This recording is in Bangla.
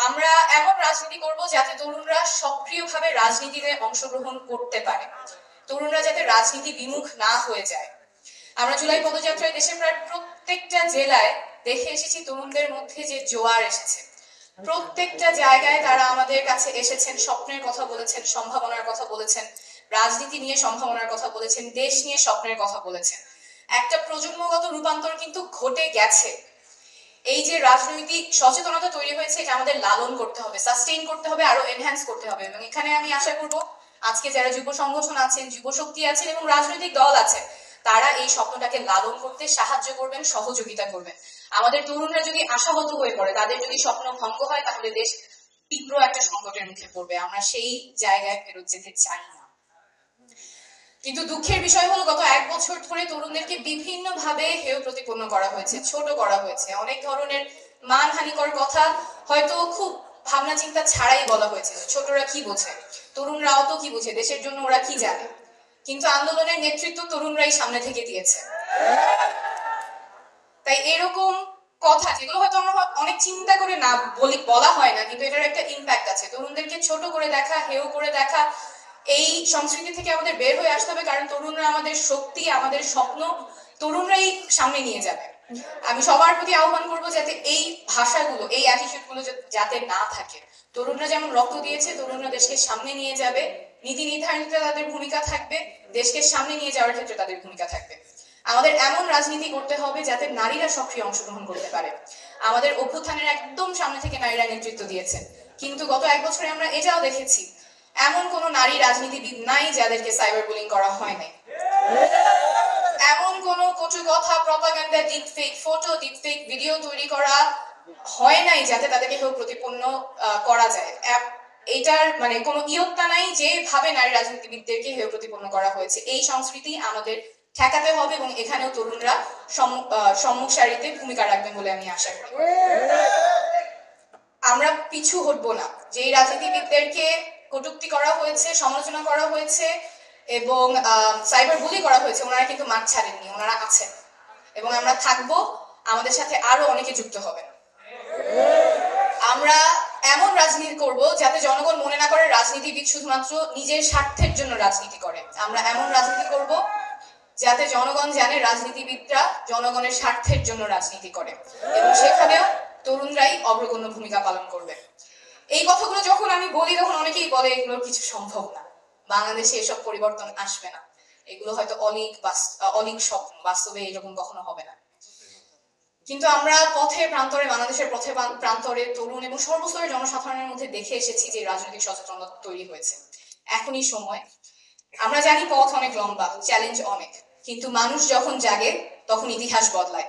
আমরা এমন রাজনীতি করব যাতে তরুণরা সক্রিয়ভাবে রাজনীতিতে অংশগ্রহণ করতে পারে, তরুণরা যাতে রাজনীতি বিমুখ না হয়ে যায়। আমরা জুলাই পদযাত্রায় দেশের প্রায় প্রত্যেকটা জেলায় দেখে এসেছি তরুণদের মধ্যে যে জোয়ার এসেছে। প্রত্যেকটা জায়গায় তারা আমাদের কাছে এসেছেন, স্বপ্নের কথা বলেছেন, সম্ভাবনার কথা বলেছেন, রাজনীতি নিয়ে সম্ভাবনার কথা বলেছেন, দেশ নিয়ে স্বপ্নের কথা বলেছেন। একটা প্রজন্মগত রূপান্তর কিন্তু ঘটে গেছে। এই যে রাজনৈতিক সচেতনতা তৈরি হয়েছে, এটা আমাদের লালন করতে হবে, সাস্টেইন করতে হবে, আরো এনহ্যান্স করতে হবে। এবং এখানে আমি আশা করব আজকে যারা যুব সংগঠন আছেন, যুব শক্তি আছেন এবং রাজনৈতিক দল আছে, তারা এই স্বপ্নটাকে লালন করতে সাহায্য করবেন, সহযোগিতা করবেন। আমাদের তরুণরা যদি আশাহত হয়ে পড়ে, তাদের যদি স্বপ্ন ভঙ্গ হয়, তাহলে দেশ তীব্র একটা সংকটের মুখে পড়বে। আমরা সেই জায়গায় ফেরত যেতে চাই না। কিন্তু দুঃখের বিষয় হলো গত 1 বছর ধরে তরুণদেরকে বিভিন্ন ভাবে হেয় প্রতিপন্ন করা হয়েছে, ছোট করা হয়েছে। অনেক ধরনের মানহানিকর কথা হয়তো খুব ভাবনা চিন্তা ছাড়াই বলা হয়েছে। ছোটরা কি বোঝে, তরুণরাও তো কি বোঝে, দেশের জন্য ওরা কি জানে। কিন্তু আন্দোলনের নেতৃত্ব তরুণরাই সামনে থেকে দিয়েছে। তাই এরকম কথা যেগুলো হয়তো আমরা অনেক চিন্তা করে না বলা হয় না, কিন্তু এটার একটা ইম্প্যাক্ট আছে। তরুণদেরকে ছোট করে দেখা, হেয় করে দেখা, এই সংস্কৃতি থেকে আমাদের বের হয়ে আসতে হবে। কারণ তরুণরা আমাদের শক্তি, আমাদের স্বপ্ন তরুণরাই সামনে নিয়ে যাবে। আমি সবার প্রতি আহ্বান করবো যাতে এই ভাষাগুলো, এই অ্যাটিটিউড গুলো যাতে না থাকে। তরুণরা যেমন রক্ত দিয়েছে, তরুণরা দেশকে সামনে নিয়ে যাবে, নীতি নির্ধারণীতে তাদের ভূমিকা থাকবে, দেশকে সামনে নিয়ে যাওয়ার ক্ষেত্রে তাদের ভূমিকা থাকবে। আমাদের এমন রাজনীতি করতে হবে যাতে নারীরা সক্রিয় অংশগ্রহণ করতে পারে। আমাদের অভ্যুত্থানের একদম সামনে থেকে নারীরা নেতৃত্ব দিয়েছে, কিন্তু গত 1 বছরে আমরা এটাও দেখেছি এমন কোন নারী রাজনীতিবিদ নাই যাদেরকে সাইবার বুলিং করা হয় নাই। এমন কোন কটু কথা, propaganda, deepfake photo, deepfake video তৈরি করা হয় নাই যাতে তাদেরকে কেউ প্রতিপন্ন করা যায়। এটার মানে কোনো ইয়ত্তা নাই যেভাবে নারী রাজনীতিবিদদেরকে হেয় প্রতিপন্ন করা হয়েছে। এই সংস্কৃতি আমাদের ঠেকাতে হবে এবং এখানেও তরুণরা সম্মুখ সারিতে ভূমিকা রাখবেন বলে আমি আশা করি। আমরা পিছু হটবো না। যেই রাজনীতিবিদদেরকে কটূক্তি করা হয়েছে, সমালোচনা করা হয়েছে এবং সাইবার বুলি করা হয়েছে, ওনারা কিন্তু মাঠ ছাড়েননি, ওনারা আছেন এবং আমরা থাকবো। আমাদের সাথে আরো অনেকে যুক্ত হবেন। আমরা এমন রাজনীতি করব যাতে জনগণ মনে না করে রাজনীতিবিদ শুধুমাত্র নিজের স্বার্থের জন্য রাজনীতি করে। আমরা এমন রাজনীতি করব যাতে জনগণ জানে রাজনীতিবিদরা জনগণের স্বার্থের জন্য রাজনীতি করে এবং সেখানেও তরুণরাই অগ্রগণ্য ভূমিকা পালন করবে। এই কথাগুলো যখন আমি বলি তখন অনেকেই বলে এগুলোর কিছু সম্ভব না, বাংলাদেশে এসব পরিবর্তন আসবে না, এগুলো হয়তো অলিক স্বপ্ন, বাস্তবে এরকম কখনো হবে না। কিন্তু আমরা পথে প্রান্তরে, বাংলাদেশের পথে প্রান্তরে তরুণ এবং সর্বস্তরের জনসাধারণের মধ্যে দেখে এসেছি যে রাজনৈতিক সচেতনতা তৈরি হয়েছে। এখনই সময়। আমরা জানি পথ অনেক লম্বা, চ্যালেঞ্জ অনেক, কিন্তু মানুষ যখন জাগে তখন ইতিহাস বদলায়।